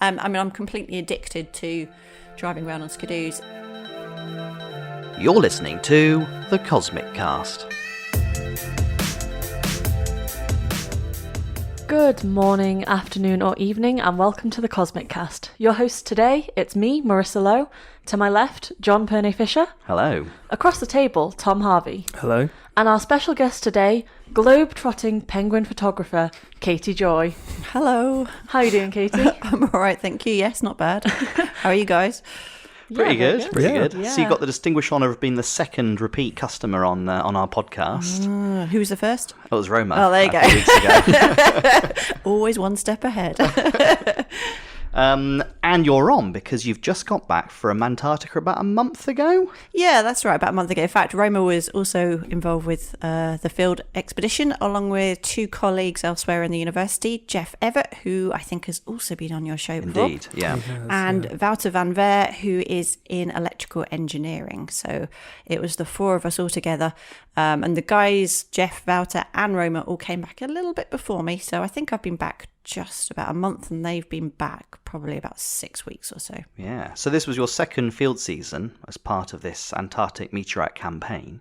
I'm completely addicted to driving around on skidoos. You're listening to The Cosmic Cast. Good morning, afternoon or evening, and welcome to The Cosmic Cast. Your host today, it's me, Marissa Lowe. To my left, John Pernay-Fisher. Hello. Across the table, Tom Harvey. Hello. And our special guest today, globe-trotting penguin photographer, Katie Joy. Hello. How are you doing, Katie? I'm all right, thank you. Yes, not bad. How are you guys? Pretty good. Yeah. So you got the distinguished honour of being the second repeat customer on our podcast. Who was the first? It was Roma. Oh, there you go. A few weeks ago. Always one step ahead. And you're on because you've just got back from Antarctica about a month ago. Yeah, that's right, about a month ago. In fact, Roma was also involved with the field expedition, along with two colleagues elsewhere in the university, Jeff Everett, who I think has also been on your show before. Indeed, yeah. And Wouter van Ver, who is in electrical engineering. So it was the four of us all together. And the guys, Jeff, Wouter and Roma, all came back a little bit before me. So I think I've been back just about a month and they've been back probably about 6 weeks or so. Yeah. So this was your second field season as part of this Antarctic meteorite campaign.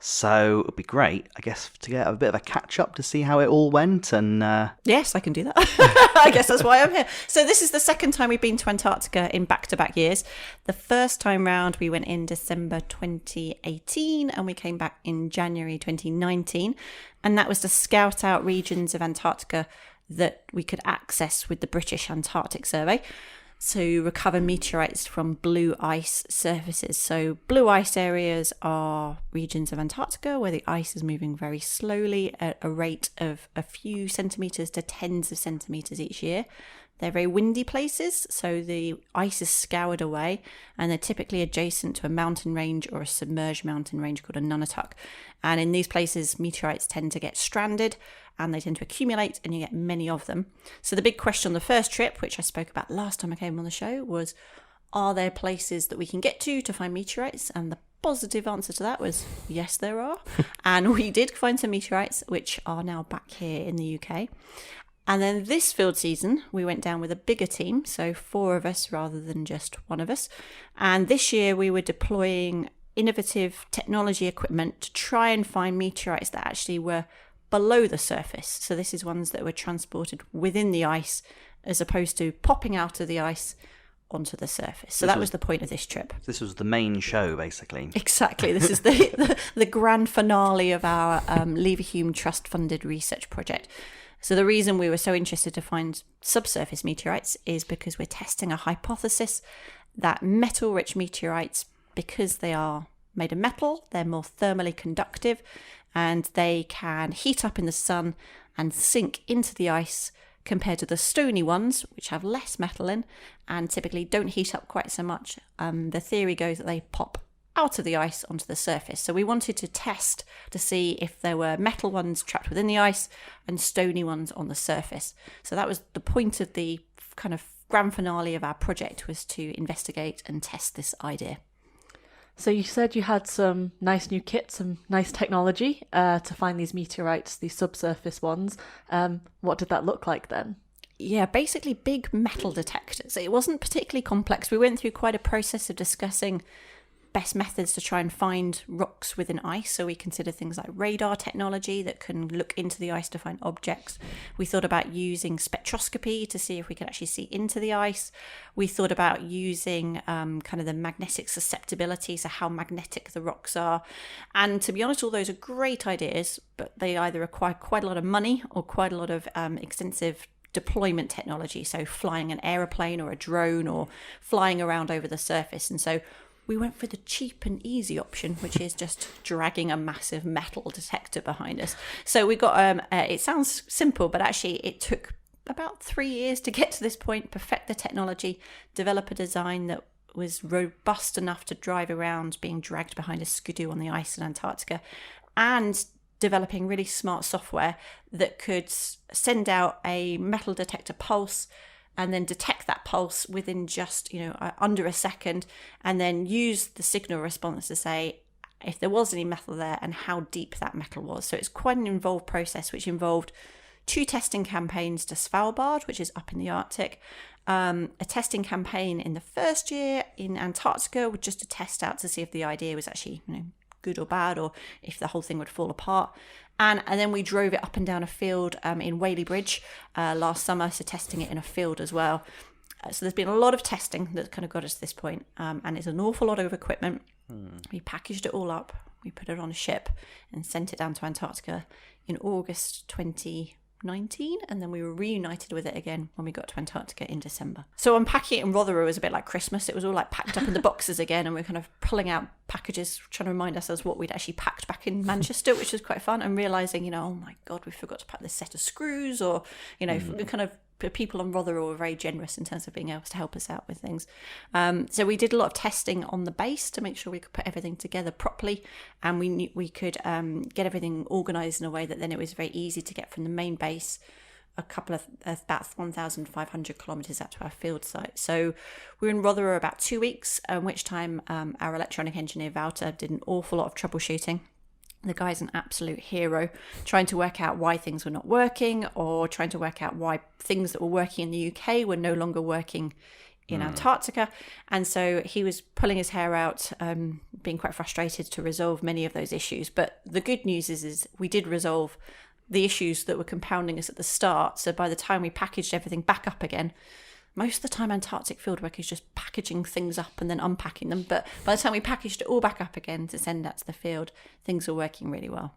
So it'd be great, I guess, to get a bit of a catch-up to see how it all went. And yes, I can do that. I guess that's why I'm here. So this is the second time we've been to Antarctica in back-to-back years. The first time round, we went in December 2018 and we came back in January 2019. And that was to scout out regions of Antarctica that we could access with the British Antarctic Survey to recover meteorites from blue ice surfaces. So blue ice areas are regions of Antarctica where the ice is moving very slowly at a rate of a few centimetres to tens of centimetres each year. They're very windy places, so the ice is scoured away, and they're typically adjacent to a mountain range or a submerged mountain range called a nunatak. And in these places, meteorites tend to get stranded, and they tend to accumulate, and you get many of them. So the big question on the first trip, which I spoke about last time I came on the show, was, are there places that we can get to find meteorites? And the positive answer to that was, yes, there are. And we did find some meteorites, which are now back here in the UK. And then this field season, we went down with a bigger team, so 4 of us rather than just 1 of us. And this year we were deploying innovative technology equipment to try and find meteorites that actually were below the surface. So this is ones that were transported within the ice as opposed to popping out of the ice onto the surface. So that was the point of this trip. this was the main show, basically. Exactly. This is the grand finale of our Leverhulme Trust-funded research project. So the reason we were so interested to find subsurface meteorites is because we're testing a hypothesis that metal-rich meteorites, because they are made of metal, they're more thermally conductive, and they can heat up in the sun and sink into the ice compared to the stony ones, which have less metal in and typically don't heat up quite so much. The theory goes that they pop out of the ice onto the surface. So we wanted to test to see if there were metal ones trapped within the ice and stony ones on the surface. So that was the point of the kind of grand finale of our project, was to investigate and test this idea. So you said you had some nice new kit, some nice technology to find these meteorites, these subsurface ones. What did that look like then? Yeah, basically big metal detectors. It wasn't particularly complex. We went through quite a process of discussing best methods to try and find rocks within ice. So we considered things like radar technology that can look into the ice to find objects. We thought about using spectroscopy to see if we could actually see into the ice. We thought about using kind of the magnetic susceptibility, so how magnetic the rocks are. And to be honest, all those are great ideas, but they either require quite a lot of money or quite a lot of extensive deployment technology. So flying an aeroplane or a drone or flying around over the surface. And so we went for the cheap and easy option, which is just dragging a massive metal detector behind us. So we got, it sounds simple, but actually it took about 3 years to get to this point, perfect the technology, develop a design that was robust enough to drive around being dragged behind a skidoo on the ice in Antarctica, and developing really smart software that could send out a metal detector pulse and then detect that pulse within just, under a second, and then use the signal response to say if there was any metal there and how deep that metal was. So it's quite an involved process, which involved 2 testing campaigns to Svalbard, which is up in the Arctic, a testing campaign in the first year in Antarctica, just to test out to see if the idea was actually, good or bad, or if the whole thing would fall apart. And then we drove it up and down a field in Whaley Bridge last summer, so testing it in a field as well. So there's been a lot of testing that kind of got us to this point, and it's an awful lot of equipment. We packaged it all up, we put it on a ship and sent it down to Antarctica in August 2019, and then we were reunited with it again when we got to Antarctica in December. So unpacking it in Rothera was a bit like Christmas. It was all like packed up in the boxes again, and we're kind of pulling out packages, trying to remind ourselves what we'd actually packed back in Manchester, which was quite fun, and realising, oh my God, we forgot to pack this set of screws, or, kind of people on Rothera were very generous in terms of being able to help us out with things. So we did a lot of testing on the base to make sure we could put everything together properly, and we knew we could get everything organised in a way that then it was very easy to get from the main base about 1,500 kilometres out to our field site. So we were in Rothera about 2 weeks, which time our electronic engineer Wouter did an awful lot of troubleshooting. The guy's an absolute hero, trying to work out why things were not working, or trying to work out why things that were working in the UK were no longer working in Antarctica. And so he was pulling his hair out, being quite frustrated to resolve many of those issues. But the good news is we did resolve the issues that were compounding us at the start. So by the time we packaged everything back up again, most of the time Antarctic fieldwork is just packaging things up and then unpacking them. But by the time we packaged it all back up again to send out to the field, things were working really well.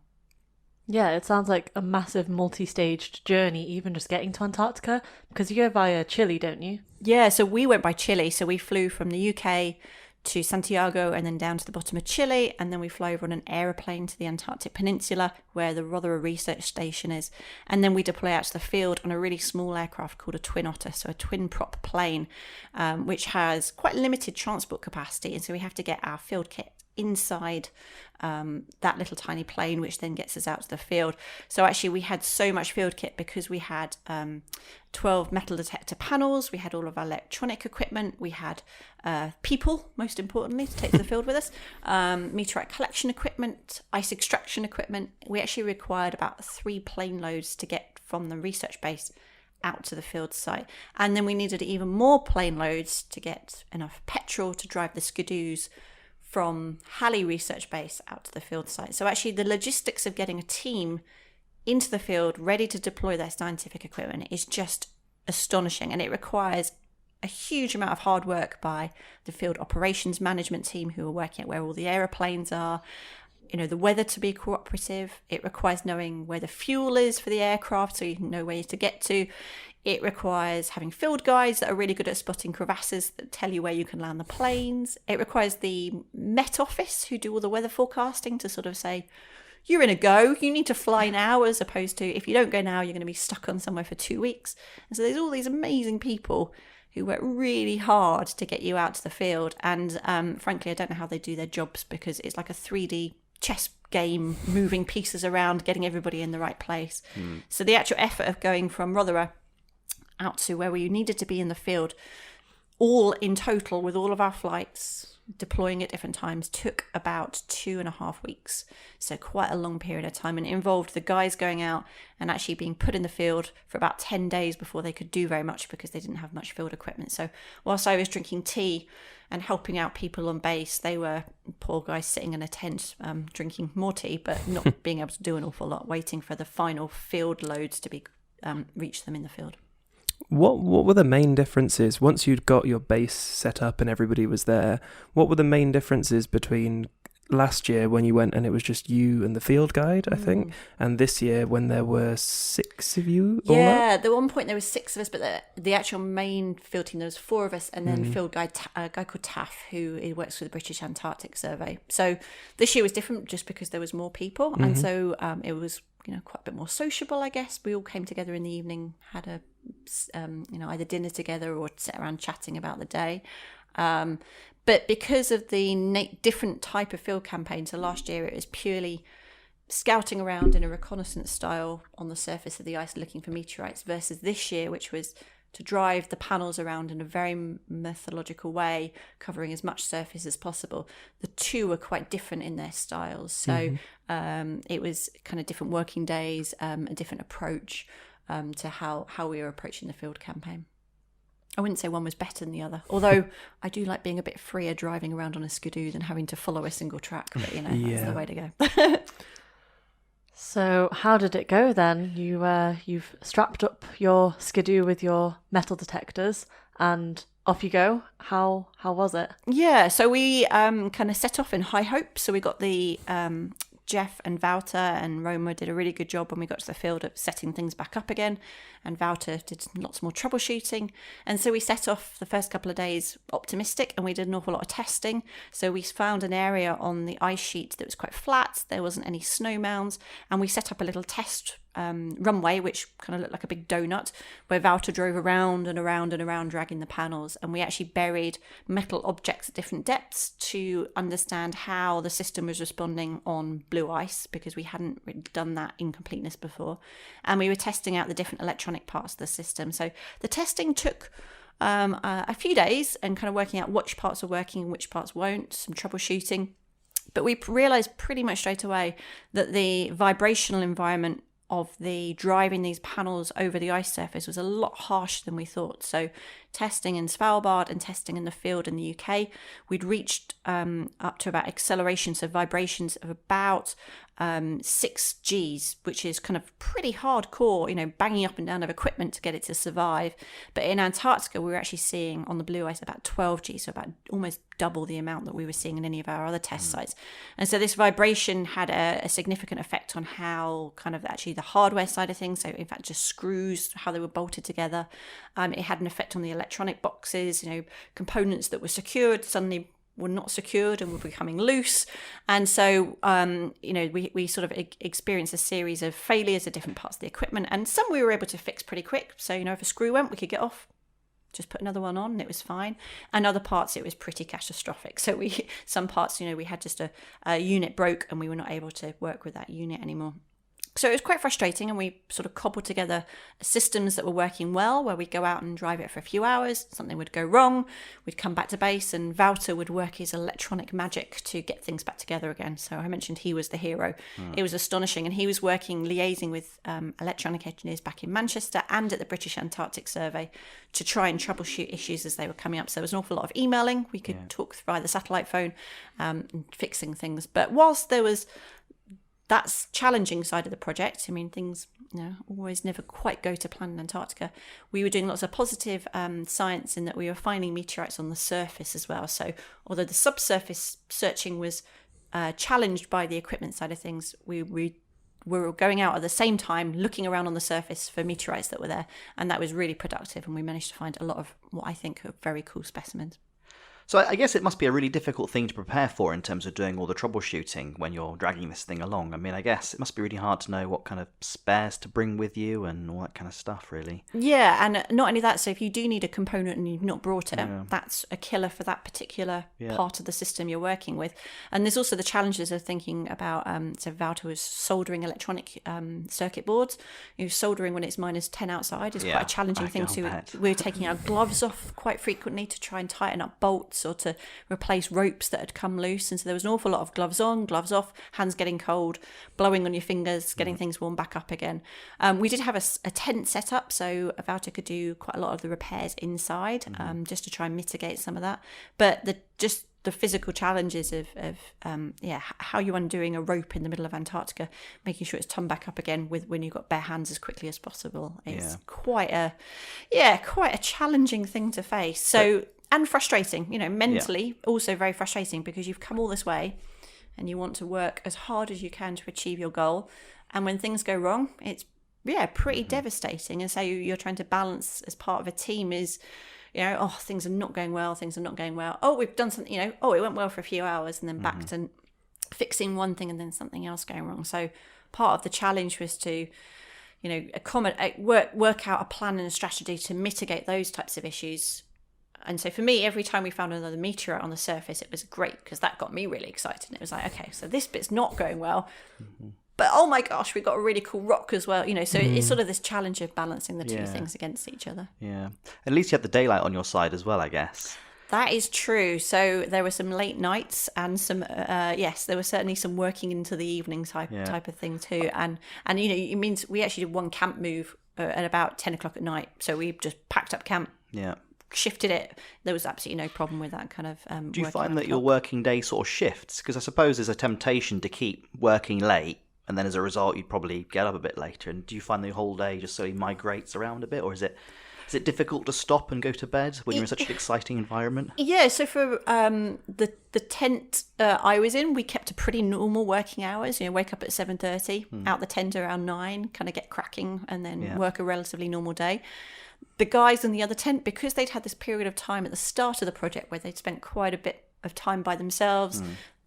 Yeah, it sounds like a massive multi-staged journey, even just getting to Antarctica, because you go via Chile, don't you? Yeah, so we went by Chile. So we flew from the UK to Santiago and then down to the bottom of Chile, and then we fly over on an aeroplane to the Antarctic Peninsula where the Rothera Research Station is, and then we deploy out to the field on a really small aircraft called a Twin Otter, so a twin prop plane, which has quite limited transport capacity, and so we have to get our field kit inside that little tiny plane, which then gets us out to the field. So actually we had so much field kit because we had 12 metal detector panels, we had all of our electronic equipment, we had people, most importantly, to take to the field with us, meteorite collection equipment, ice extraction equipment. We actually required about 3 plane loads to get from the research base out to the field site, and then we needed even more plane loads to get enough petrol to drive the skidoos from Halley Research Base out to the field site. So actually the logistics of getting a team into the field ready to deploy their scientific equipment is just astonishing, and it requires a huge amount of hard work by the field operations management team who are working out where all the aeroplanes are, the weather to be cooperative. It requires knowing where the fuel is for the aircraft so you can know where to get to. It requires having field guides that are really good at spotting crevasses that tell you where you can land the planes. It requires the Met Office who do all the weather forecasting to sort of say, you're in a go, you need to fly now, as opposed to if you don't go now, you're going to be stuck on somewhere for 2 weeks. And so there's all these amazing people who work really hard to get you out to the field. And frankly, I don't know how they do their jobs, because it's like a 3D chess game, moving pieces around, getting everybody in the right place. So the actual effort of going from Rothera out to where we needed to be in the field, all in total with all of our flights, deploying at different times, took about 2.5 weeks. So quite a long period of time, and it involved the guys going out and actually being put in the field for about 10 days before they could do very much, because they didn't have much field equipment. So whilst I was drinking tea and helping out people on base, they were poor guys sitting in a tent drinking more tea, but not being able to do an awful lot, waiting for the final field loads to be reach them in the field. What were the main differences once you'd got your base set up and everybody was there? What were the main differences between last year when you went and it was just you and the field guide, I think, and this year when there were 6 of you? Yeah, at one point there was 6 of us, but the actual main field team, there was 4 of us, and then field guide, a guy called Taff, who works for the British Antarctic Survey. So this year was different just because there was more people, and so it was quite a bit more sociable, I guess. We all came together in the evening, had a either dinner together or sit around chatting about the day. But because of the different type of field campaign, so last year it was purely scouting around in a reconnaissance style on the surface of the ice looking for meteorites, versus this year, which was to drive the panels around in a very methodological way, covering as much surface as possible. The two were quite different in their styles. So it was kind of different working days, a different approach to how we were approaching the field campaign. I wouldn't say one was better than the other, although I do like being a bit freer driving around on a skidoo than having to follow a single track. But that's the way to go. So how did it go then? You've strapped up your skidoo with your metal detectors and off you go. How was it? Yeah, so we kind of set off in high hopes. So we got the Jeff and Wouter and Roma did a really good job when we got to the field of setting things back up again, and Wouter did lots more troubleshooting. And so we set off the first couple of days optimistic, and we did an awful lot of testing. So we found an area on the ice sheet that was quite flat, there wasn't any snow mounds, and we set up a little test runway which kind of looked like a big donut, where Wouter drove around and around and around dragging the panels, and we actually buried metal objects at different depths to understand how the system was responding on blue ice, because we hadn't really done that in completeness before. And we were testing out the different electronic parts of the system. So the testing took a few days, and kind of working out which parts are working and which parts won't, some troubleshooting. But we realized pretty much straight away that the vibrational environment of the driving these panels over the ice surface was a lot harsher than we thought. So testing in Svalbard and testing in the field in the UK, we'd reached up to about accelerations of vibrations of about 6 Gs, which is kind of pretty hardcore, banging up and down of equipment to get it to survive. But in Antarctica, we were actually seeing on the blue ice about 12 Gs, so about almost double the amount that we were seeing in any of our other test sites. And so this vibration had a significant effect on how kind of actually the hardware side of things, so in fact just screws, how they were bolted together. It had an effect on the electronic boxes, components that were secured suddenly were not secured and were becoming loose. And so, we sort of experienced a series of failures of different parts of the equipment, and some we were able to fix pretty quick. So, if a screw went, we could get off, just put another one on, and it was fine. And other parts, it was pretty catastrophic. So some parts, we had just a unit broke, and we were not able to work with that unit anymore. So it was quite frustrating, and we sort of cobbled together systems that were working well, where we'd go out and drive it for a few hours, something would go wrong, we'd come back to base, and Wouter would work his electronic magic to get things back together again. So I mentioned he was the hero. It was astonishing, and he was liaising with electronic engineers back in Manchester and at the British Antarctic Survey to try and troubleshoot issues as they were coming up. So there was an awful lot of emailing. We could talk via the satellite phone and fixing things. But whilst there was that's challenging side of the project. I mean, things always never quite go to plan in Antarctica. We were doing lots of positive science in that we were finding meteorites on the surface as well. So although the subsurface searching was challenged by the equipment side of things, we were going out at the same time looking around on the surface for meteorites that were there, and that was really productive, and we managed to find a lot of what I think are very cool specimens. So I guess it must be a really difficult thing to prepare for in terms of doing all the troubleshooting when you're dragging this thing along. I mean, I guess it must be really hard to know what kind of spares to bring with you and all that kind of stuff, really. Yeah, and not only that, so if you do need a component and you've not brought it, that's a killer for that particular part of the system you're working with. And there's also the challenges of thinking about, so Wouter was soldering electronic circuit boards. Soldering when it's -10 outside is quite a challenging thing to. We're taking our gloves off quite frequently to try and tighten up bolts or to replace ropes that had come loose. And so there was an awful lot of gloves on, gloves off, hands getting cold, blowing on your fingers, getting things warmed back up again. We did have a tent set up, so Wouter could do quite a lot of the repairs inside, just to try and mitigate some of that. But the physical challenges of how you're undoing a rope in the middle of Antarctica, making sure it's turned back up again when you've got bare hands as quickly as possible, is quite a challenging thing to face. So and frustrating, mentally also very frustrating, because you've come all this way and you want to work as hard as you can to achieve your goal, and when things go wrong, it's pretty devastating. And so you're trying to balance as part of a team is, things are not going well, oh, we've done something, it went well for a few hours, and then back to fixing one thing and then something else going wrong. So part of the challenge was to work out a plan and a strategy to mitigate those types of issues. And so for me, every time we found another meteorite on the surface, it was great, because that got me really excited. And it was like, okay, so this bit's not going well, but oh my gosh, we got a really cool rock as well. So it's sort of this challenge of balancing the two things against each other. Yeah. At least you had the daylight on your side as well, I guess. That is true. So there were some late nights and some, there was certainly some working into the evening type of thing too. And it means we actually did one camp move at about 10 o'clock at night. So we just packed up camp. Yeah. shifted it. There was absolutely no problem with that kind of. Do you working find around that the your clock. working day sort of shifts? Because I suppose there's a temptation to keep working late, and then as a result, you'd probably get up a bit later. And do you find the whole day just slowly migrates around a bit, or is it difficult to stop and go to bed when you're in such an exciting environment? Yeah, so for the tent I was in, we kept a pretty normal working hours. Wake up at 7:30, out the tent around 9, kind of get cracking, and then work a relatively normal day. The guys in the other tent, because they'd had this period of time at the start of the project where they'd spent quite a bit of time by themselves,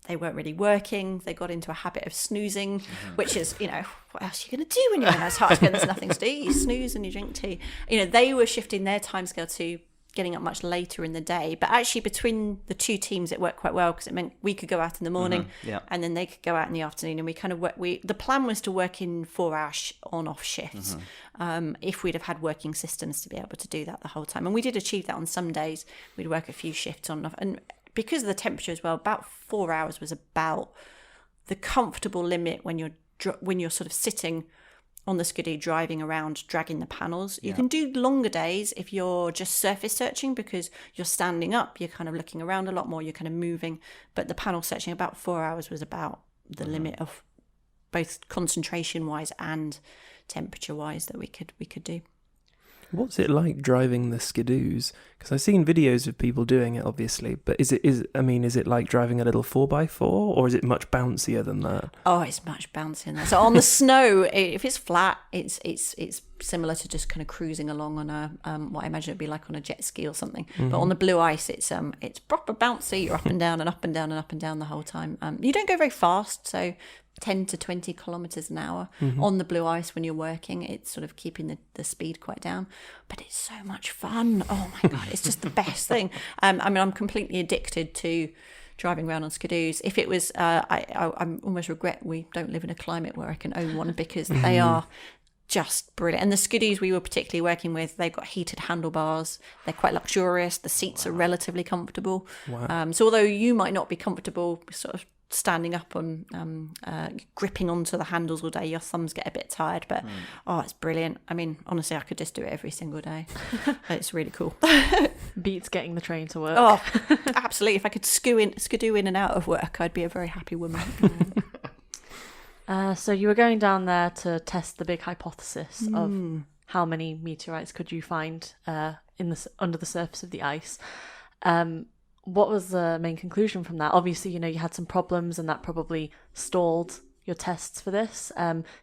they weren't really working. They got into a habit of snoozing, which is, what else are you going to do when you're in Antarctica and there's nothing to do? You snooze and you drink tea. They were shifting their timescale to getting up much later in the day. But actually, between the two teams, it worked quite well because it meant we could go out in the morning and then they could go out in the afternoon. And we kind of the plan was to work in 4-hour on-off shifts if we'd have had working systems to be able to do that the whole time. And we did achieve that on some days. We'd work a few shifts on and off. And because of the temperature as well, about 4 hours was about the comfortable limit when you're sort of sitting on the skidoo, driving around, dragging the panels. You can do longer days if you're just surface searching because you're standing up, you're kind of looking around a lot more, you're kind of moving. But the panel searching, about 4 hours was about the limit of both concentration wise and temperature wise that we could do. What's it like driving the skidoos? Because I've seen videos of people doing it, obviously. But is it like driving a little 4x4, or is it much bouncier than that? Oh, it's much bouncier than that. So on the snow, if it's flat, it's similar to just kind of cruising along on a what I imagine it'd be like on a jet ski or something. But on the blue ice, it's proper bouncy. You're up and down and up and down and up and down the whole time. You don't go very fast, so 10 to 20 kilometers an hour on the blue ice when you're working. It's sort of keeping the speed quite down, but it's so much fun. Oh my God, it's just the best thing. I'm completely addicted to driving around on skidoos. If it was, I almost regret we don't live in a climate where I can own one because they are just brilliant. And the skidoos we were particularly working with, they've got heated handlebars. They're quite luxurious. The seats are relatively comfortable. Wow. So although you might not be comfortable sort of standing up on gripping onto the handles all day, your thumbs get a bit tired, but it's brilliant. I mean, honestly, I could just do it every single day. It's really cool. Beats getting the train to work. Oh, absolutely. If I could skidoo in and out of work, I'd be a very happy woman. So you were going down there to test the big hypothesis of how many meteorites could you find under the surface of the ice. What was the main conclusion from that? Obviously, you had some problems and that probably stalled your tests for this.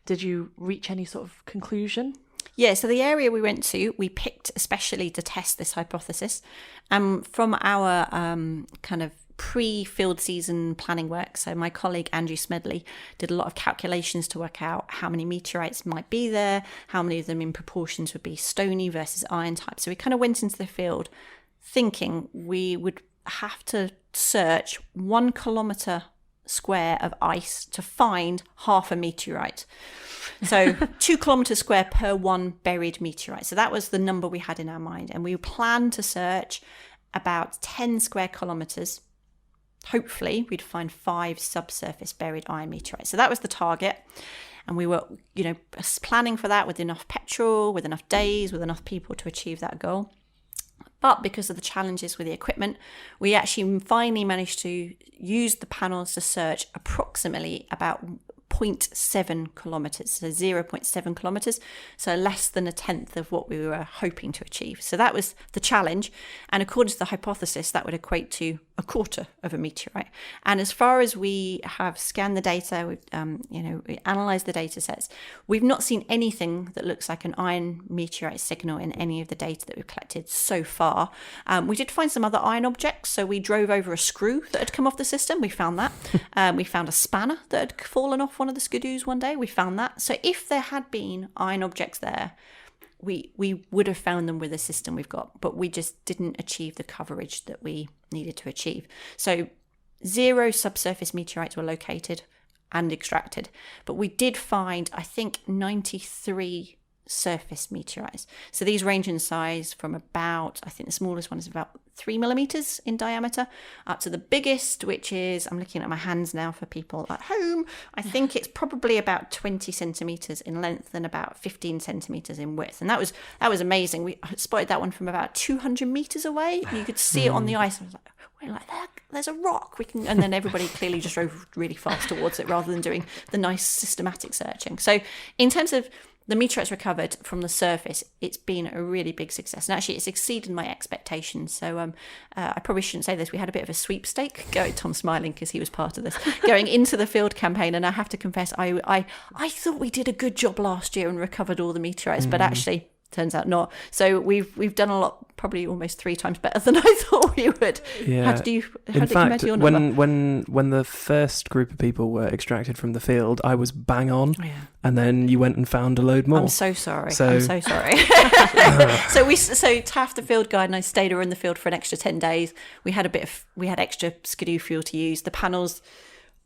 Did you reach any sort of conclusion? Yeah, so the area we went to, we picked especially to test this hypothesis. From our kind of pre-field season planning work, so my colleague Andrew Smedley did a lot of calculations to work out how many meteorites might be there, how many of them in proportions would be stony versus iron type. So we kind of went into the field thinking we would have to search 1 kilometre square of ice to find half a meteorite. So 2 kilometres square per one buried meteorite. So that was the number we had in our mind. And we planned to search about 10 square kilometres. Hopefully we'd find 5 subsurface buried iron meteorites. So that was the target. And we were, planning for that with enough petrol, with enough days, with enough people to achieve that goal. But because of the challenges with the equipment, we actually finally managed to use the panels to search approximately about 0.7 kilometres, so 0.7 kilometres, so less than a tenth of what we were hoping to achieve. So that was the challenge. And according to the hypothesis, that would equate to a quarter of a meteorite. And as far as we have scanned the data, we've we analysed the data sets, we've not seen anything that looks like an iron meteorite signal in any of the data that we've collected so far. We did find some other iron objects, so we drove over a screw that had come off the system. We found that. We found a spanner that had fallen off one of the skidoos one day. We found that. So if there had been iron objects there, we would have found them with the system we've got, but we just didn't achieve the coverage that we needed to achieve. So 0 subsurface meteorites were located and extracted, but we did find, I think, 93 surface meteorites. So these range in size from about, I think the smallest one is about 3 millimeters in diameter, up to the biggest, which is, I'm looking at my hands now for people at home, I think it's probably about 20 centimeters in length and about 15 centimeters in width. And that was amazing. We spotted that one from about 200 meters away. You could see it on the ice. I was like, wait, like there's a rock. We can, and then everybody clearly just drove really fast towards it rather than doing the nice systematic searching. So in terms of the meteorites recovered from the surface, it's been a really big success. And actually, it's exceeded my expectations. So I probably shouldn't say this. We had a bit of a sweepstake. Tom's smiling because he was part of this. Going into the field campaign, and I have to confess, I thought we did a good job last year and recovered all the meteorites, but actually, turns out not. So we've done a lot, probably almost 3 times better than I thought we would. Yeah. How did you In fact, compare to your number? when the first group of people were extracted from the field, I was bang on, Yeah. and then you went and found a load more. I'm so sorry. So- I'm so sorry. So Taft, the field guide, and I stayed in the field for an extra 10 days. We had extra skidoo fuel to use. The panels,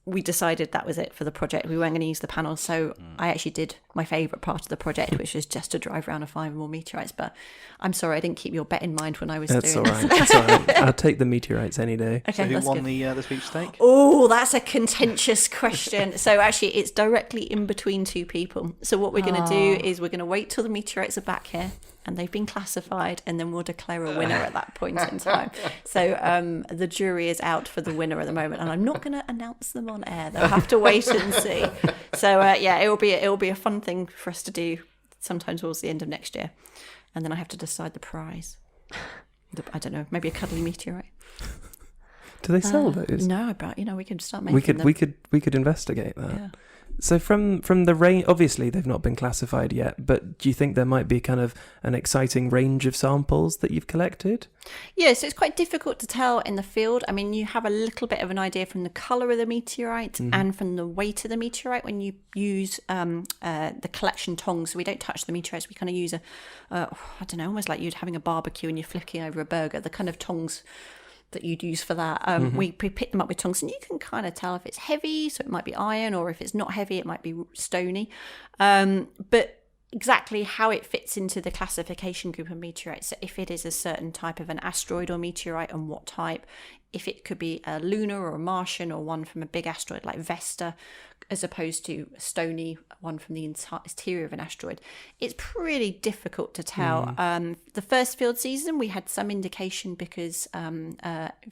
we decided that was it for the project. We weren't going to use the panels. So I actually did my favourite part of the project, which was just to drive around and find more meteorites. But I'm sorry, I didn't keep your bet in mind when I was That's doing all right. That's all right. I'll take the meteorites any day. Okay, So who that's won good. the sweepstake? Oh, that's a contentious question. So actually, it's directly in between 2 people. So what we're going to do is we're going to wait till the meteorites are back here and they've been classified, and then we'll declare a winner at that point in time. So the jury is out for the winner at the moment, and I'm not going to announce them on air. They'll have to wait and see. So yeah, it will be a fun thing for us to do sometime towards the end of next year, and then I have to decide the prize. I don't know, maybe a cuddly meteorite. Do they sell those? No, but we could start making them. We could investigate that. Yeah. So from the range, obviously they've not been classified yet, but do you think there might be kind of an exciting range of samples that you've collected? Yeah, so it's quite difficult to tell in the field. I mean, you have a little bit of an idea from the colour of the meteorite and from the weight of the meteorite when you use the collection tongs. So we don't touch the meteorites. We kind of use I don't know, almost like you'd having a barbecue and you're flicking over a burger, the kind of tongs that you'd use for that. We pick them up with tongs, and you can kind of tell if it's heavy, so it might be iron, or if it's not heavy, it might be stony. But exactly how it fits into the classification group of meteorites, so if it is a certain type of an asteroid or meteorite and what type, if it could be a lunar or a Martian or one from a big asteroid like Vesta, as opposed to a stony one from the interior of an asteroid, it's pretty difficult to tell. The first field season, we had some indication because, in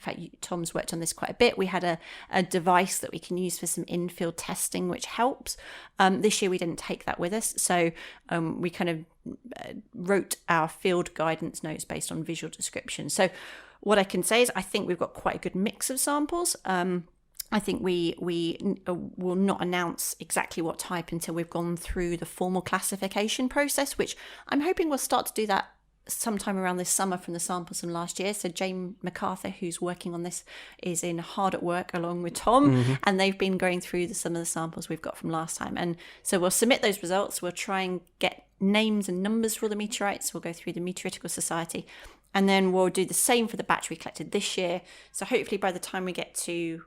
fact, Tom's worked on this quite a bit. We had a device that we can use for some in-field testing, which helps. This year, we didn't take that with us. So we kind of wrote our field guidance notes based on visual description. So what I can say is I think we've got quite a good mix of samples. I think we will not announce exactly what type until we've gone through the formal classification process, which I'm hoping we'll start to do that sometime around this summer from the samples from last year. So Jane MacArthur, who's working on this, is in hard at work along with Tom, and they've been going through some of the samples we've got from last time. And so we'll submit those results. We'll try and get names and numbers for all the meteorites. We'll go through the Meteoritical Society, and then we'll do the same for the batch we collected this year. So hopefully by the time we get to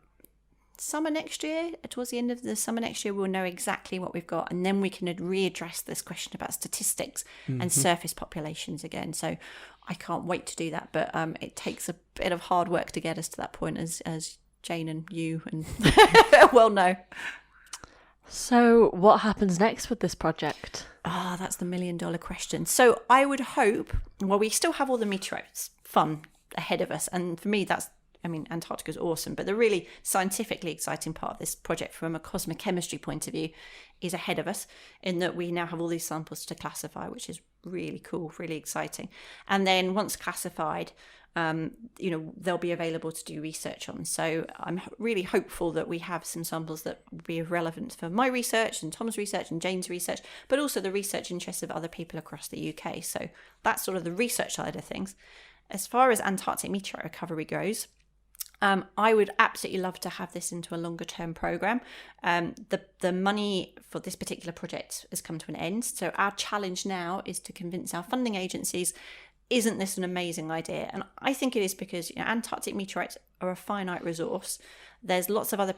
summer next year, towards the end of the summer next year, we'll know exactly what we've got, and then we can readdress this question about statistics and surface populations again. So I can't wait to do that, but it takes a bit of hard work to get us to that point, as Jane and you and well know. So what happens next with this project? That's the $1 million question. So I would hope, well, we still have all the meteorites fun ahead of us, and for me Antarctica is awesome, but the really scientifically exciting part of this project from a cosmochemistry point of view is ahead of us, in that we now have all these samples to classify, which is really cool, really exciting. And then once classified, they'll be available to do research on. So I'm really hopeful that we have some samples that will be relevant for my research and Tom's research and Jane's research, but also the research interests of other people across the UK. So that's sort of the research side of things. As far as Antarctic meteorite recovery goes, I would absolutely love to have this into a longer term program. The money for this particular project has come to an end. So our challenge now is to convince our funding agencies, isn't this an amazing idea? And I think it is, because Antarctic meteorites are a finite resource. There's lots of other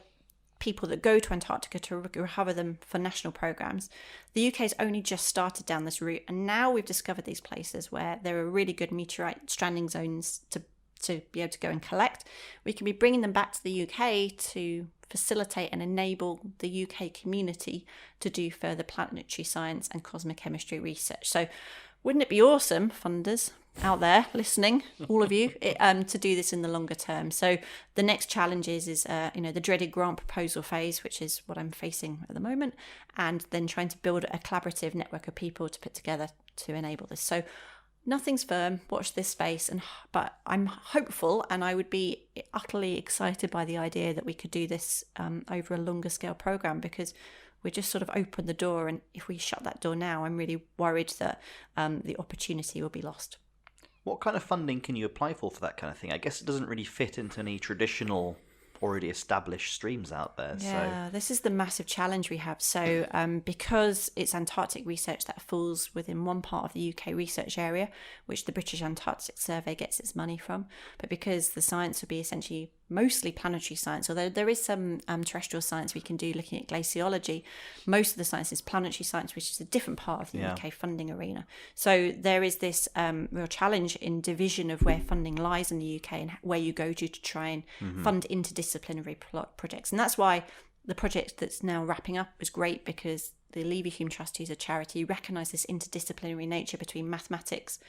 people that go to Antarctica to recover them for national programs. The UK's only just started down this route, and now we've discovered these places where there are really good meteorite stranding zones to be able to go and collect. We can be bringing them back to the UK to facilitate and enable the UK community to do further planetary science and cosmic chemistry research. So wouldn't it be awesome, funders out there listening, all of you, to do this in the longer term? So the next challenge is the dreaded grant proposal phase, which is what I'm facing at the moment, and then trying to build a collaborative network of people to put together to enable this. So nothing's firm. Watch this space, but I'm hopeful, and I would be utterly excited by the idea that we could do this over a longer scale program, because we just sort of opened the door, and if we shut that door now, I'm really worried that the opportunity will be lost. What kind of funding can you apply for that kind of thing? I guess it doesn't really fit into any traditional, already established streams out there. Yeah, this is the massive challenge we have. So because it's Antarctic research that falls within one part of the UK research area, which the British Antarctic Survey gets its money from, but because the science would be essentially mostly planetary science, although there is some terrestrial science we can do looking at glaciology, most of the science is planetary science, which is a different part of the UK funding arena. So there is this real challenge in division of where funding lies in the UK and where you go to try and fund interdisciplinary projects. And that's why the project that's now wrapping up was great, because the Leverhulme Trust, who's a charity, recognised this interdisciplinary nature between mathematics,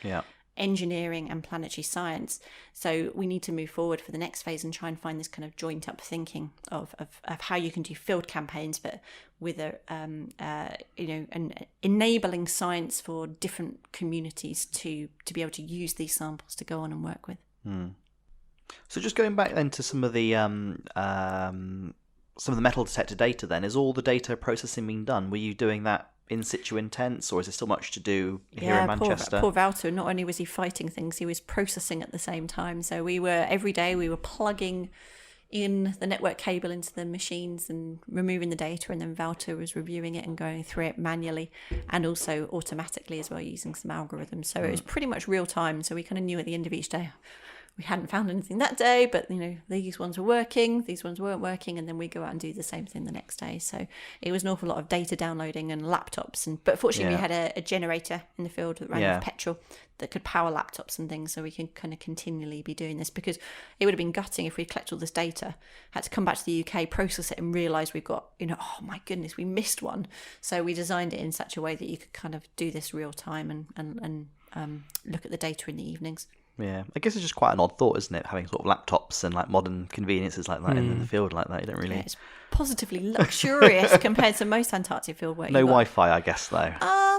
engineering and planetary science. So we need to move forward for the next phase and try and find this kind of joint up thinking of how you can do field campaigns, but with and enabling science for different communities to be able to use these samples to go on and work with. So just going back then to some of the metal detector data, then is all the data processing being done? Were you doing that in situ intense, or is there still much to do here in Manchester? Poor Wouter, not only was he fighting things, he was processing at the same time. So every day we were plugging in the network cable into the machines and removing the data, and then Wouter was reviewing it and going through it manually and also automatically as well, using some algorithms. So it was pretty much real time. So we kind of knew at the end of each day we hadn't found anything that day, but these ones were working, these ones weren't working, and then we go out and do the same thing the next day. So it was an awful lot of data downloading and laptops, but fortunately we had a generator in the field that ran off petrol that could power laptops and things, so we can kind of continually be doing this, because it would have been gutting if we collect all this data, had to come back to the UK, process it, and realise we've got, oh my goodness, we missed one. So we designed it in such a way that you could kind of do this real time and look at the data in the evenings. Yeah, I guess it's just quite an odd thought, isn't it? Having sort of laptops and like modern conveniences like that in the field like that. You don't really. Yeah, it's positively luxurious compared to most Antarctic field work. No Wi-Fi, I guess, though.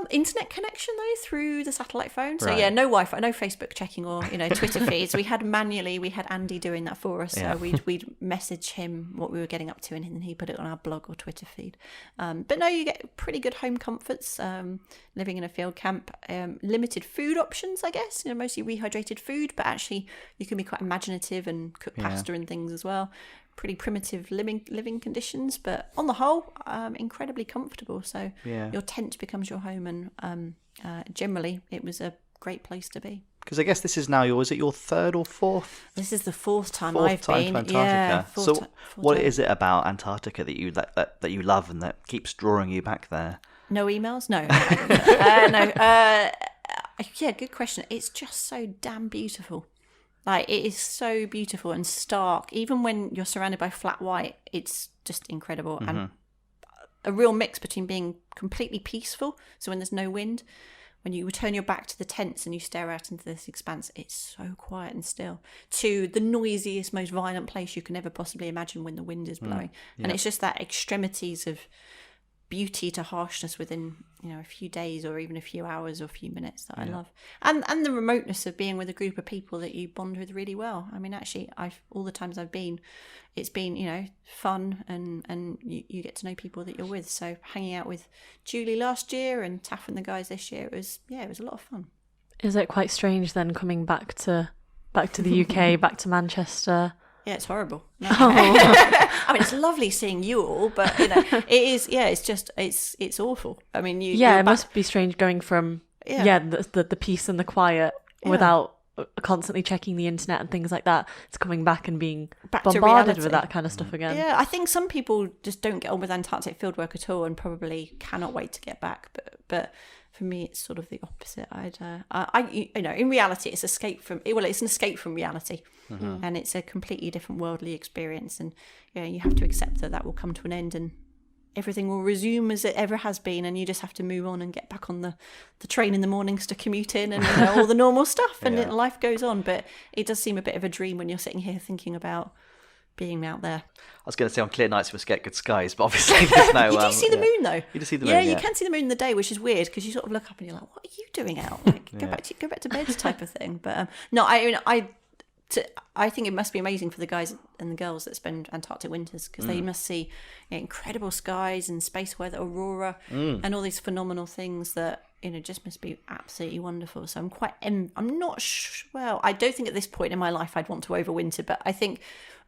Internet connection though through the satellite phone. So right. No Wi-Fi, no Facebook checking or Twitter feeds. We had Andy doing that for us. Yeah. So we'd message him what we were getting up to, and then he put it on our blog or Twitter feed. But no, you get pretty good home comforts living in a field camp. Limited food options, I guess. Mostly rehydrated food, but actually you can be quite imaginative and cook pasta and things as well. Pretty primitive living conditions, but on the whole, incredibly comfortable. So your tent becomes your home, and generally it was a great place to be. Because I guess this is now is it your third or fourth? This is the fourth time I've been. To Antarctica. Yeah, so what is it about Antarctica that you love and that keeps drawing you back there? No emails? No. Yeah, good question. It's just so damn beautiful. Like, it is so beautiful and stark. Even when you're surrounded by flat white, it's just incredible. Mm-hmm. And a real mix between being completely peaceful, so when there's no wind, when you turn your back to the tents and you stare out into this expanse, it's so quiet and still, to the noisiest, most violent place you can ever possibly imagine when the wind is blowing. And it's just that extremities of beauty to harshness within a few days or even a few hours or a few minutes that I love, and the remoteness of being with a group of people that you bond with really well. I mean, actually, all the times I've been, it's been fun, and you get to know people that you're with. So hanging out with Julie last year and Taff and the guys this year, it was a lot of fun. Is it quite strange then coming back to the UK, back to Manchester? Yeah, it's horrible. No. I mean, it's lovely seeing you all, but it is. Yeah, it's just it's awful. I mean, it must be strange going from the peace and the quiet without constantly checking the internet and things like that, it's coming back and being Back to bombarded reality. with that kind of stuff again. Yeah, I think some people just don't get on with Antarctic fieldwork at all and probably cannot wait to get back. But for me, it's sort of the opposite. In reality, it's it's an escape from reality, and it's a completely different worldly experience. And you have to accept that will come to an end, and everything will resume as it ever has been, and you just have to move on and get back on the train in the mornings to commute in and all the normal stuff, and life goes on. But it does seem a bit of a dream when you're sitting here thinking about being out there. I was going to say on clear nights we must get good skies, but obviously there's no... You do see the moon though. You do see the moon, Yeah, you can see the moon in the day, which is weird because you sort of look up and you're like, what are you doing out? Like, go back to bed type of thing. But no, I think it must be amazing for the guys and the girls that spend Antarctic winters because they must see incredible skies and space weather, aurora, and all these phenomenal things that just must be absolutely wonderful. So I'm not sure. Well, I don't think at this point in my life I'd want to overwinter, but I think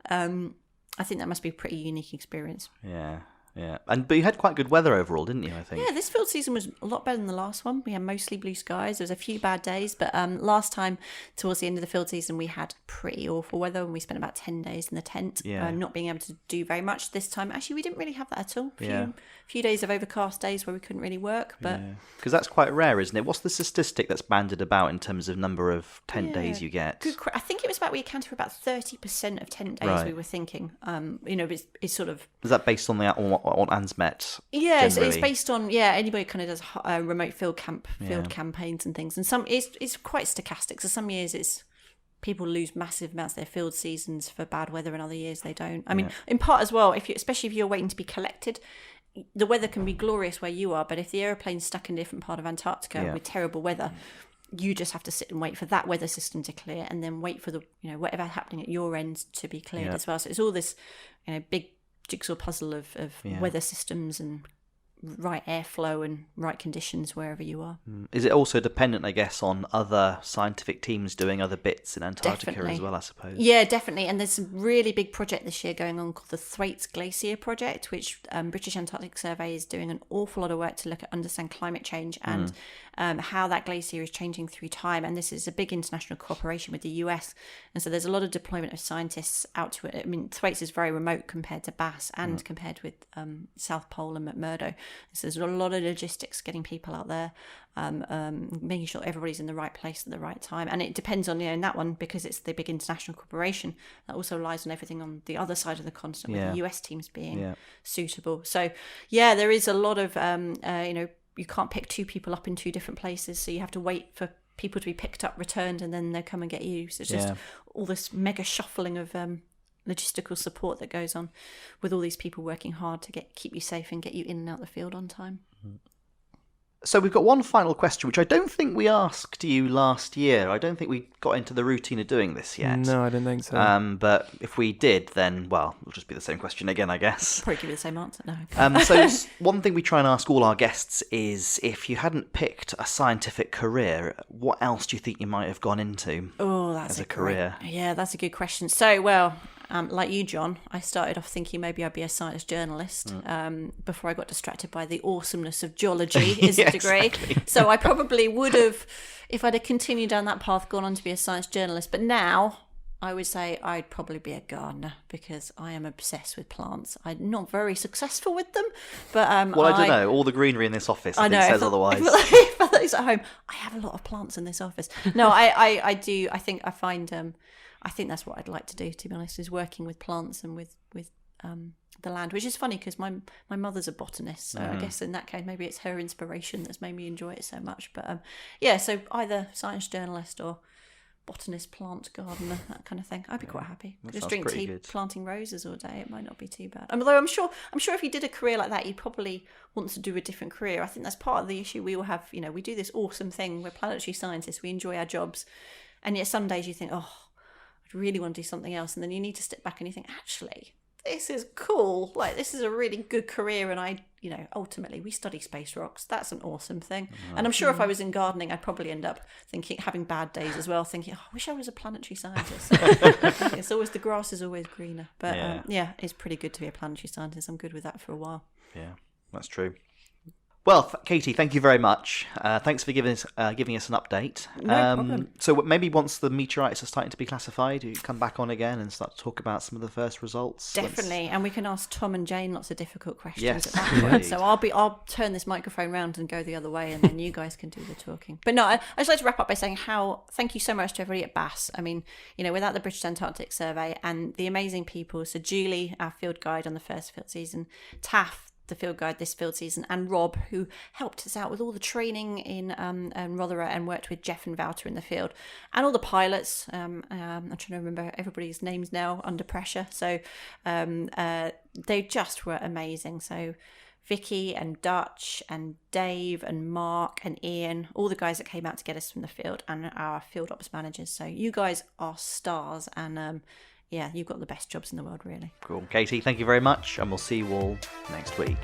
that must be a pretty unique experience. Yeah. Yeah, but you had quite good weather overall, didn't you, I think? Yeah, this field season was a lot better than the last one. We had mostly blue skies. There was a few bad days, but last time, towards the end of the field season, we had pretty awful weather and we spent about 10 days in the tent, not being able to do very much this time. Actually, we didn't really have that at all. A few days of overcast days where we couldn't really work. But because that's quite rare, isn't it? What's the statistic that's banded about in terms of number of tent days you get? I think it was we accounted for about 30% of tent days, we were thinking. It's sort of... Is that based on on ANSMET? Yeah, it's based on anybody kind of does remote field campaigns and things, and some it's quite stochastic. So some years it's people lose massive amounts of their field seasons for bad weather, and other years they don't. I mean, in part as well, especially if you're waiting to be collected, the weather can be glorious where you are, but if the aeroplane's stuck in a different part of Antarctica with terrible weather, you just have to sit and wait for that weather system to clear, and then wait for the whatever happening at your end to be cleared as well. So it's all this big jigsaw puzzle of weather systems and right airflow and right conditions wherever you are. Is it also dependent, I guess, on other scientific teams doing other bits in Antarctica Definitely. as well, I suppose? Yeah, definitely. And there's a really big project this year going on called the Thwaites Glacier Project, which British Antarctic Survey is doing an awful lot of work to understand climate change and how that glacier is changing through time. And this is a big international cooperation with the US. And so there's a lot of deployment of scientists out to it. I mean, Thwaites is very remote compared to Bass and compared with South Pole and McMurdo. So there's a lot of logistics getting people out there, making sure everybody's in the right place at the right time. And it depends on, in that one, because it's the big international corporation, that also relies on everything on the other side of the continent, with the US teams being suitable. So, there is a lot of, you can't pick two people up in two different places. So you have to wait for people to be picked up, returned, and then they come and get you. So it's just all this mega shuffling of logistical support that goes on with all these people working hard to keep you safe and get you in and out the field on time. So we've got one final question, which I don't think we asked you last year. I don't think we got into the routine of doing this yet. No, I don't think so. But if we did, then, well, it'll just be the same question again, I guess. Probably give you the same answer. No. So one thing we try and ask all our guests is, if you hadn't picked a scientific career, what else do you think you might have gone into as a career? Yeah, that's a good question. So, well... like you, John, I started off thinking maybe I'd be a science journalist before I got distracted by the awesomeness of geology as a degree. Exactly. So I probably would have, if I'd have continued down that path, gone on to be a science journalist. But now I would say I'd probably be a gardener because I am obsessed with plants. I'm not very successful with them, but I don't know. All the greenery in this office, I think, says otherwise. For those at home, I have a lot of plants in this office. No, I do. I think I find. I think that's what I'd like to do, to be honest, is working with plants and with the land, which is funny because my mother's a botanist, so I guess in that case maybe it's her inspiration that's made me enjoy it so much. But so either science journalist or botanist, plant gardener, that kind of thing. I'd be quite happy. Just drink tea, planting roses all day. It might not be too bad. Although I'm sure if you did a career like that, you'd probably want to do a different career. I think that's part of the issue we all have. We do this awesome thing. We're planetary scientists. We enjoy our jobs, and yet some days you think, I'd really want to do something else, and then you need to step back and you think, actually, this is cool. Like, this is a really good career, and ultimately we study space rocks. That's an awesome thing. And I'm sure if I was in gardening, I'd probably end up having bad days as well, thinking, I wish I was a planetary scientist. It's always, the grass is always greener. But it's pretty good to be a planetary scientist. I'm good with that for a while. Yeah, that's true. Well, Katie, thank you very much. Thanks for giving us an update. No problem. So maybe once the meteorites are starting to be classified, you come back on again and start to talk about some of the first results. Definitely, and we can ask Tom and Jane lots of difficult questions Yes, at that indeed. point. So I'll turn this microphone round and go the other way, and then you guys can do the talking. But no, I just like to wrap up by saying thank you so much to everybody at BAS. I mean, without the British Antarctic Survey and the amazing people, so Julie, our field guide on the first field season, Taff, the field guide this field season, and Rob, who helped us out with all the training in Rotherham and worked with Jeff and Wouter in the field, and all the pilots. I'm trying to remember everybody's names now under pressure. So they just were amazing. So Vicky and Dutch and Dave and Mark and Ian, all the guys that came out to get us from the field, and our field ops managers. So you guys are stars, and yeah, you've got the best jobs in the world, really. Cool. Katie, thank you very much, and we'll see you all next week.